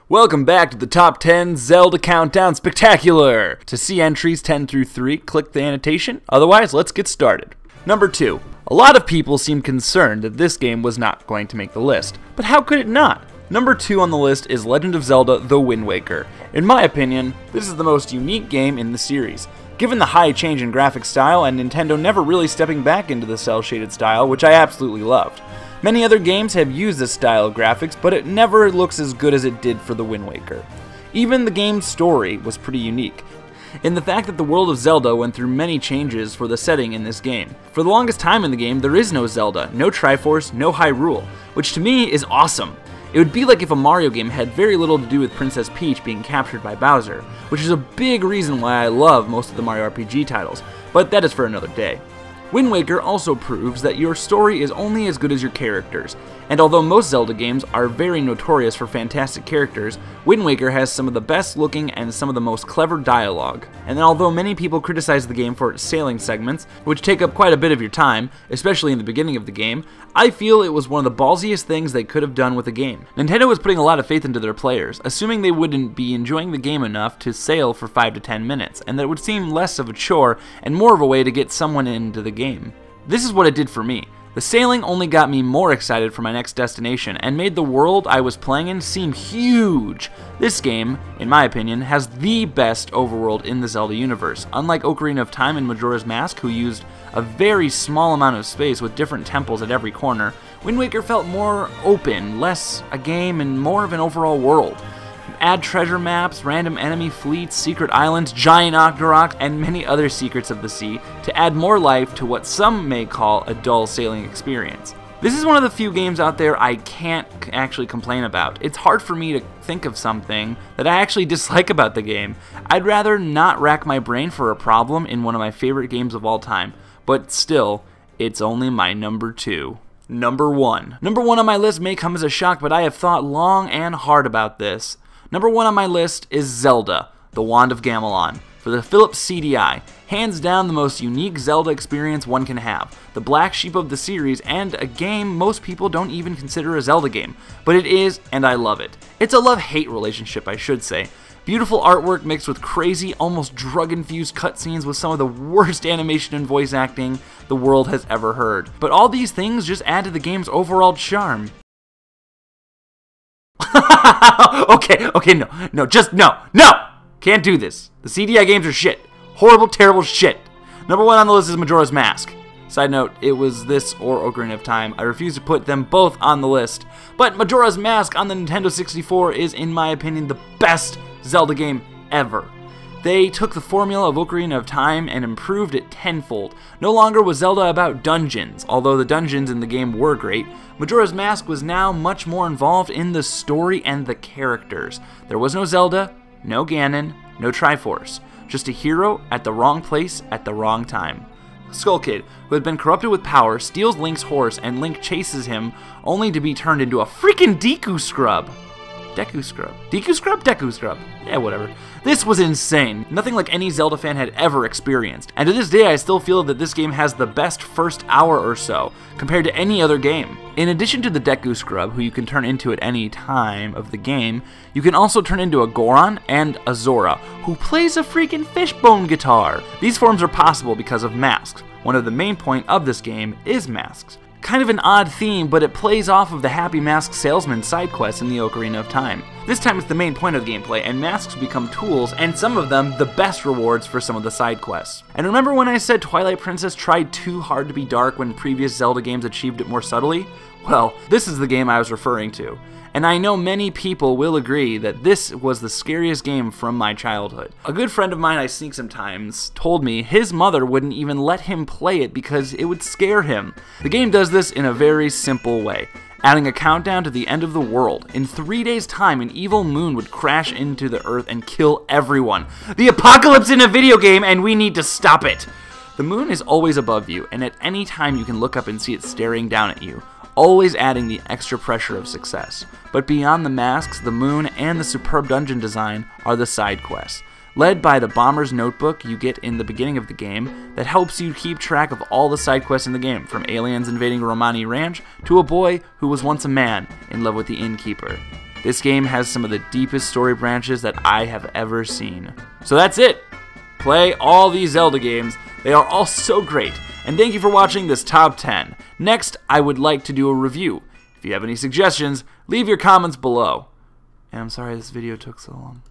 Welcome back to the Top 10 Zelda Countdown Spectacular! To see entries 10 through 3, click the annotation. Otherwise, let's get started. Number 2. A lot of people seem concerned that this game was not going to make the list, but how could it not? Number 2 on the list is Legend of Zelda: The Wind Waker. In my opinion, this is the most unique game in the series. Given the high change in graphic style and Nintendo never really stepping back into the cel-shaded style, which I absolutely loved. Many other games have used this style of graphics, but it never looks as good as it did for The Wind Waker. Even the game's story was pretty unique, in the fact that the world of Zelda went through many changes for the setting in this game. For the longest time in the game, there is no Zelda, no Triforce, no Hyrule, which to me is awesome. It would be like if a Mario game had very little to do with Princess Peach being captured by Bowser, which is a big reason why I love most of the Mario RPG titles, but that is for another day. Wind Waker also proves that your story is only as good as your characters, and although most Zelda games are very notorious for fantastic characters, Wind Waker has some of the best looking and some of the most clever dialogue. And although many people criticize the game for its sailing segments, which take up quite a bit of your time, especially in the beginning of the game, I feel it was one of the ballsiest things they could have done with the game. Nintendo was putting a lot of faith into their players, assuming they wouldn't be enjoying the game enough to sail for 5 to 10 minutes, and that it would seem less of a chore and more of a way to get someone into the game. This is what it did for me. The sailing only got me more excited for my next destination and made the world I was playing in seem huge. This game, in my opinion, has the best overworld in the Zelda universe. Unlike Ocarina of Time and Majora's Mask, who used a very small amount of space with different temples at every corner, Wind Waker felt more open, less a game and more of an overall world. Add treasure maps, random enemy fleets, secret islands, giant Octoroks, and many other secrets of the sea to add more life to what some may call a dull sailing experience. This is one of the few games out there I can't actually complain about. It's hard for me to think of something that I actually dislike about the game. I'd rather not rack my brain for a problem in one of my favorite games of all time, but still, it's only my number 2. Number 1. Number 1 on my list may come as a shock, but I have thought long and hard about this. Number 1 on my list is Zelda: The Wand of Gamelon, for the Philips CDI. Hands down the most unique Zelda experience one can have, the black sheep of the series, and a game most people don't even consider a Zelda game, but it is, and I love it. It's a love-hate relationship, I should say. Beautiful artwork mixed with crazy, almost drug-infused cutscenes with some of the worst animation and voice acting the world has ever heard. But all these things just add to the game's overall charm. Okay, no! Can't do this. The CDI games are shit. Horrible, terrible shit. Number 1 on the list is Majora's Mask. Side note, it was this or Ocarina of Time. I refuse to put them both on the list. But Majora's Mask on the Nintendo 64 is, in my opinion, the best Zelda game ever. They took the formula of Ocarina of Time and improved it tenfold. No longer was Zelda about dungeons, although the dungeons in the game were great. Majora's Mask was now much more involved in the story and the characters. There was no Zelda, no Ganon, no Triforce. Just a hero at the wrong place at the wrong time. Skull Kid, who had been corrupted with power, steals Link's horse and Link chases him only to be turned into a freaking Deku Scrub. Deku Scrub? Deku Scrub? Deku Scrub. Yeah, whatever. This was insane. Nothing like any Zelda fan had ever experienced. And to this day, I still feel that this game has the best first hour or so, compared to any other game. In addition to the Deku Scrub, who you can turn into at any time of the game, you can also turn into a Goron and a Zora, who plays a freaking fishbone guitar. These forms are possible because of masks. One of the main point of this game is masks. Kind of an odd theme, but it plays off of the Happy Mask Salesman side quest in the Ocarina of Time. This time it's the main point of the gameplay, and masks become tools, and some of them the best rewards for some of the side quests. And remember when I said Twilight Princess tried too hard to be dark when previous Zelda games achieved it more subtly? Well, this is the game I was referring to. And I know many people will agree that this was the scariest game from my childhood. A good friend of mine I sneak sometimes told me his mother wouldn't even let him play it because it would scare him. The game does this in a very simple way, adding a countdown to the end of the world. In 3 days' time, an evil moon would crash into the earth and kill everyone. The apocalypse in a video game, and we need to stop it! The moon is always above you, and at any time you can look up and see it staring down at you, always adding the extra pressure of success. But beyond the masks, the moon, and the superb dungeon design are the side quests, led by the Bomber's Notebook you get in the beginning of the game that helps you keep track of all the side quests in the game, from aliens invading Romani Ranch to a boy who was once a man in love with the innkeeper. This game has some of the deepest story branches that I have ever seen. So that's it. Play all these Zelda games. They are all so great. And thank you for watching this top 10. Next, I would like to do a review. If you have any suggestions, leave your comments below. And I'm sorry this video took so long.